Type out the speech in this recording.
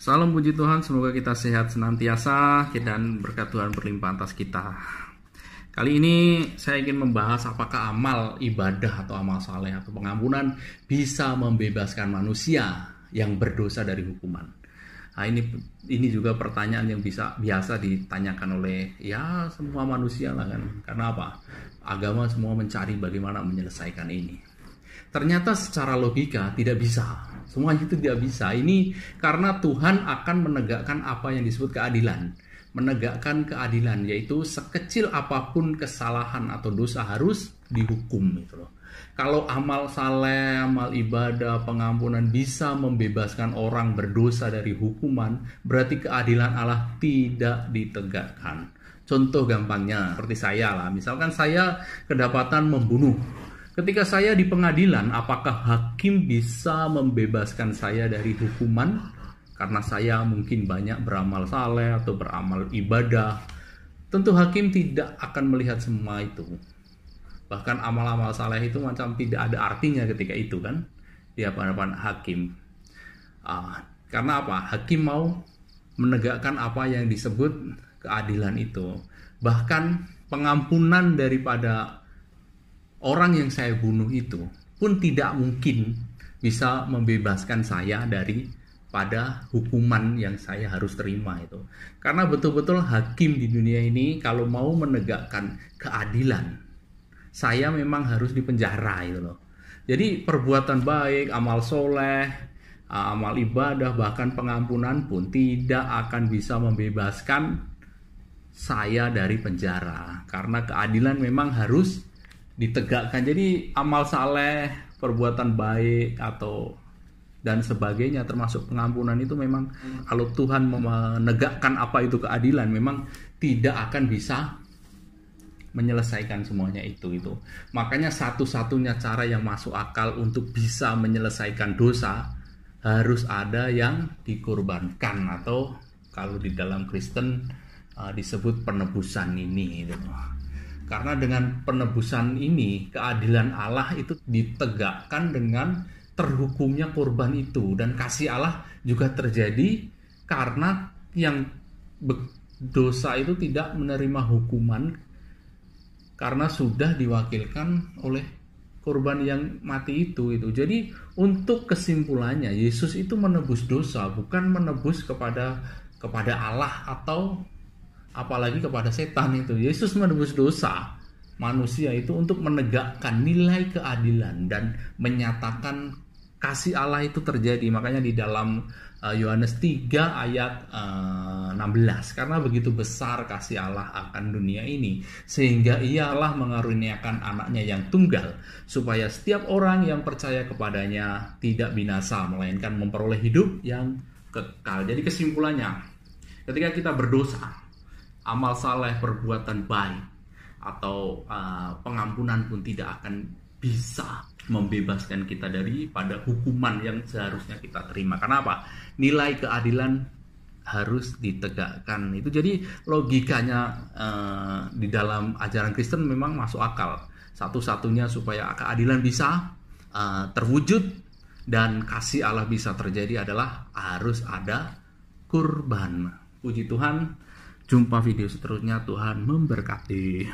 Salam puji Tuhan, semoga kita sehat senantiasa dan berkat Tuhan berlimpah atas kita. Kali ini saya ingin membahas apakah amal ibadah atau amal saleh atau pengampunan bisa membebaskan manusia yang berdosa dari hukuman. Nah, ini juga pertanyaan yang biasa ditanyakan oleh semua manusia lah kan. Karena apa? Agama semua mencari bagaimana menyelesaikan ini. Ternyata secara logika tidak bisa. Semuanya itu tidak bisa. Ini karena Tuhan akan menegakkan apa yang disebut keadilan. Menegakkan keadilan, yaitu sekecil apapun kesalahan atau dosa harus dihukum gitu loh. Kalau amal saleh, amal ibadah, pengampunan bisa membebaskan orang berdosa dari hukuman, berarti keadilan Allah tidak ditegakkan. Contoh gampangnya seperti saya lah. Misalkan saya kedapatan membunuh. Ketika saya di pengadilan, apakah hakim bisa membebaskan saya dari hukuman? Karena saya mungkin banyak beramal saleh atau beramal ibadah. Tentu hakim tidak akan melihat semua itu. Bahkan amal-amal saleh itu macam tidak ada artinya ketika itu kan di hadapan hakim. Karena apa? Hakim mau menegakkan apa yang disebut keadilan itu. Bahkan pengampunan daripada orang yang saya bunuh itu pun tidak mungkin bisa membebaskan saya daripada hukuman yang saya harus terima itu. Karena betul-betul hakim di dunia ini kalau mau menegakkan keadilan, saya memang harus dipenjara itu loh. Jadi perbuatan baik, amal soleh, amal ibadah, bahkan pengampunan pun tidak akan bisa membebaskan saya dari penjara. Karena keadilan memang harus ditegakkan. Jadi amal saleh, perbuatan baik dan sebagainya termasuk pengampunan itu memang kalau Tuhan menegakkan apa itu keadilan memang tidak akan bisa menyelesaikan semuanya itu. Makanya satu-satunya cara yang masuk akal untuk bisa menyelesaikan dosa harus ada yang dikorbankan, atau kalau di dalam Kristen disebut penebusan ini gitu. Karena dengan penebusan ini, keadilan Allah itu ditegakkan dengan terhukumnya korban itu. Dan kasih Allah juga terjadi karena yang berdosa itu tidak menerima hukuman karena sudah diwakilkan oleh korban yang mati itu. Jadi untuk kesimpulannya, Yesus itu menebus dosa, bukan menebus kepada Allah atau apalagi kepada setan itu. Yesus menebus dosa manusia itu untuk menegakkan nilai keadilan dan menyatakan kasih Allah itu terjadi. Makanya di dalam Yohanes 3 ayat 16, karena begitu besar kasih Allah akan dunia ini sehingga Ialah mengaruniakan anaknya yang tunggal supaya setiap orang yang percaya kepadanya tidak binasa melainkan memperoleh hidup yang kekal. Jadi kesimpulannya, ketika kita berdosa, amal saleh, perbuatan baik, atau pengampunan pun tidak akan bisa membebaskan kita daripada hukuman yang seharusnya kita terima. Kenapa? Nilai keadilan harus ditegakkan. Itu jadi logikanya di dalam ajaran Kristen memang masuk akal. Satu-satunya supaya keadilan bisa terwujud dan kasih Allah bisa terjadi adalah harus ada kurban. Puji Tuhan. Jumpa video seterusnya, Tuhan memberkati.